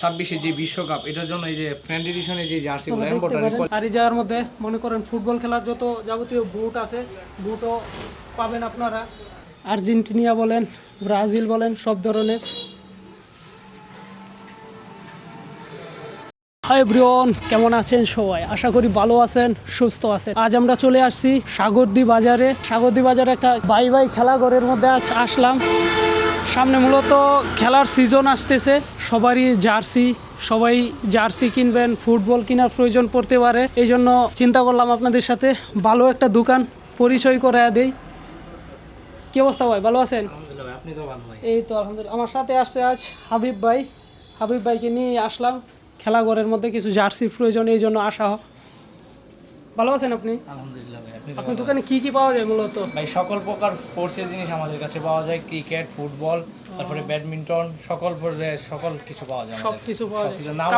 2026 যে বিশ্বকাপ, এটার জন্য এই যে ফ্রেন্ড এডিশনে যে জার্সিগুলো এমব্রয়ডারি। আর এই জায়গার মধ্যে মনে করেন ফুটবল খেলার যত যাবতীয় বুট আছে, বুটও পাবেন আপনারা। আর্জেন্টিনা বলেন, ব্রাজিল বলেন, সব ধরনের। হাই এভরিওয়ান, কেমন আছেন সবাই? আশা করি ভালো আছেন, সুস্থ আছেন। আজ আমরা চলে আসছি সাগরদী বাজারে। সাগরদী বাজারে একটা বাই খেলাঘরের মধ্যে আসলাম। সামনে মূলত খেলার সিজন আসতেছে, সবারই সবাই জার্সি কিনবেন, ফুটবল কেনার প্রয়োজন পড়তে পারে। এই জন্য চিন্তা করলাম আপনাদের সাথে ভালো একটা দোকান পরিচয় করে দেই। কি অবস্থা ভাই, ভালো আছেন? আপনি তো ভালো ভাই। এই তো আলহামদুলিল্লাহ। আমার সাথে আসছে আজ হাবিব ভাইকে নিয়ে আসলাম। খেলাঘরের মধ্যে কিছু জার্সির প্রয়োজন, এই জন্য আসা। ভালো আছেন আপনি? আলহামদুলিল্লাহ ভাই। আপনার দোকানে কি পাওয়া যায় মূলত? ভাই সকল প্রকার স্পোর্টসের জিনিস আমাদের কাছে পাওয়া যায়, ক্রিকেট, ফুটবল, তারপরে ব্যাডমিন্টন, সকল পর্যায়ে সকল কিছু পাওয়া যায়। সব কিছু পাওয়া যায়। নাম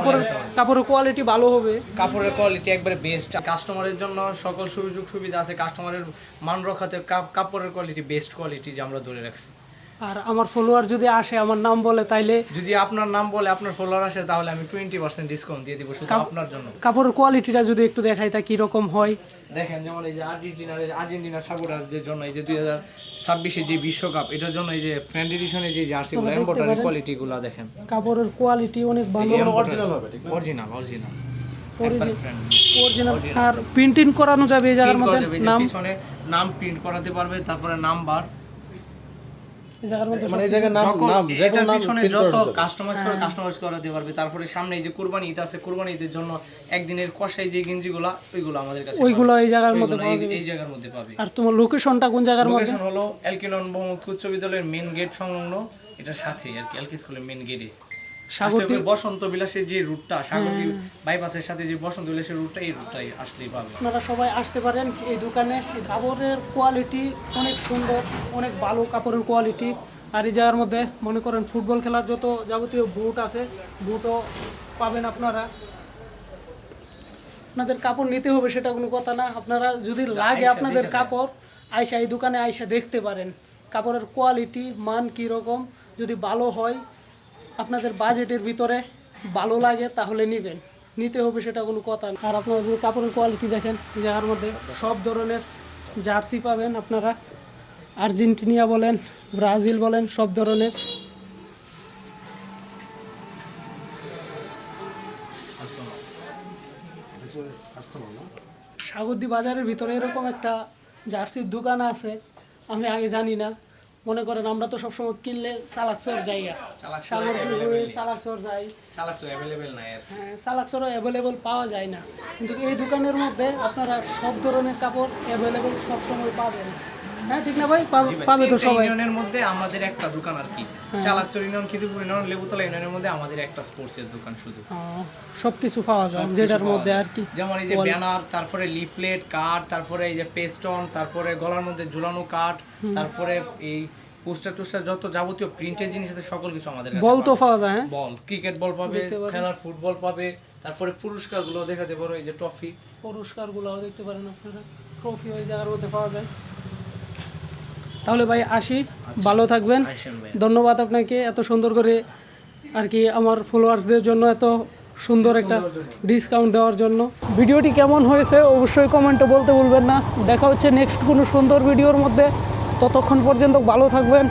কাপড়ের কোয়ালিটি ভালো হবে? কাপড়ের কোয়ালিটি একবারে বেস্ট। কাস্টমারের জন্য সকল সুযোগ সুবিধা আছে। কাস্টমারের মান রক্ষাতে কাপড়ের কোয়ালিটি বেস্ট কোয়ালিটি যে আমরা ধরে রাখছি। আর আমার ফলোয়ার যদি আসে, আমার নাম বলে, তাইলে যদি আপনার নাম বলে আপনার ফলোয়ার আসে, তাহলে আমি 20% ডিসকাউন্ট দিয়ে দিব শুধু আপনার জন্য। কাপড়ের কোয়ালিটিটা যদি একটু দেখাই, তা কি রকম হয়? দেখেন, যেমন এই যে আর্জেন্টিনার সাপোর্টারদের জন্য এই যে 2026 যে বিশ্বকাপ, এটার জন্য এই যে ফ্রেন্ড এডিশনে যে জার্সিগুলো এমব্রয়ডারি কোয়ালিটিগুলো দেখেন। কাপড়ের কোয়ালিটি অনেক ভালো, অরিজিনাল। আর প্রিন্টিং করানো যাবে এই জায়গার মধ্যে, পিছনে নাম প্রিন্ট করাতে পারবে, তারপরে নাম্বার মানে কাস্টমাইজ করাতে পারবে। তারপরে সামনে এই যে কুরবানি ঈদ আছে, কুরবানি ঈদের জন্য একদিনের কষাই যে গেঞ্জিগুলো, ওইগুলো আমাদের কাছে, ওইগুলো এই জায়গার মধ্যে এই জায়গার মধ্যে পাবে। আর তোমার লোকেশনটা কোন জায়গার মধ্যে? লোকেশন হলো এলকিনন বহুমুখী উচ্চ বিদ্যালয়ের মেইন গেট সংলগ্ন, এটার সাথেই আর কি, এলকি স্কুলের মেইন গেটে। সাগরদী বসন্ত বিলাসের যে রুটটা, সাগরদী বাইপাসের সাথে যে বসন্ত বিলাসের রুটটা, এই রুটটাই আসলেই পাবে। আপনারা সবাই আসতে পারেন এই দোকানে। কাপড়ের কোয়ালিটি অনেক সুন্দর, অনেক ভালো কাপড়ের কোয়ালিটি। আর এই জায়গার মধ্যে মনে করেন ফুটবল খেলার যত যাবতীয় বুট আছে, বুটও পাবেন আপনারা। আপনাদের কাপড় নিতে হবে সেটা কোনো কথা না। আপনারা যদি লাগে আপনাদের কাপড়, আইসা এই দোকানে আইসা দেখতে পারেন কাপড়ের কোয়ালিটি, মান কীরকম। যদি ভালো হয়, আপনাদের বাজেটের ভিতরে ভালো লাগে, তাহলে নিতে হবে সেটা কোনো কথা না। আর আপনারা যদি কাপড়ের কোয়ালিটি দেখেন, এই জায়গার মধ্যে সব ধরনের জার্সি পাবেন আপনারা। আর্জেন্টিনা বলেন, ব্রাজিল বলেন, সব ধরনের। সাগরদী বাজারের ভিতরে এরকম একটা জার্সির দোকান আছে, আমি আগে জানি না। মনে করেন আমরা তো সবসময় কিনলে চালাকচর যাই, চালাকচর যাই, হ্যাঁ, চালাকচরও অ্যাভেলেবল পাওয়া যায় না। কিন্তু এই দোকানের মধ্যে আপনারা সব ধরনের কাপড় অ্যাভেলেবল সবসময় পাবেন। হ্যাঁ, ঠিক না ভাই? পাবে তো সবাই। ইউনিয়নের মধ্যে আমাদের একটা দোকান আর কি, চালাকচর ইউনিয়ন, খিদিরপুর ইউনিয়ন, লেবুতলা ইউনিয়নের মধ্যে আমাদের একটা স্পোর্টসের দোকান শুধু। সবকিছু পাওয়া যায় যেটার মধ্যে আর কি, যেমন এই যে ব্যানার, তারপরে লিফলেট, কার্ড, তারপরে এই যে পেস্টন, তারপরে গলার মধ্যে ঝুলানো কার্ড, তারপরে এই পোস্টার টোস্টার, যত যাবতীয় প্রিন্টের জিনিস আছে সকল কিছু আমাদের কাছে। বল তো পাওয়া যায়, বল, ক্রিকেট বল পাবে, খেলার ফুটবল পাবে। তারপরে পুরস্কারগুলো দেখাতে পারো, এই যে ট্রফি, পুরস্কারগুলোও দেখতে পারেন আপনারা। ট্রফি ওই জায়গার মধ্যে পাওয়া যায়। তাহলে ভাই আসি, ভালো থাকবেন। ধন্যবাদ আপনাকে এত সুন্দর করে আর কি আমার ফলোয়ার্সদের জন্য এত সুন্দর একটা ডিসকাউন্ট দেওয়ার জন্য। ভিডিওটি কেমন হয়েছে অবশ্যই কমেন্টে বলতে ভুলবেন না। দেখা হচ্ছে নেক্সট কোনো সুন্দর ভিডিওর মধ্যে। ততক্ষণ পর্যন্ত ভালো থাকবেন,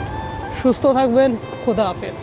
সুস্থ থাকবেন। খোদা হাফেজ।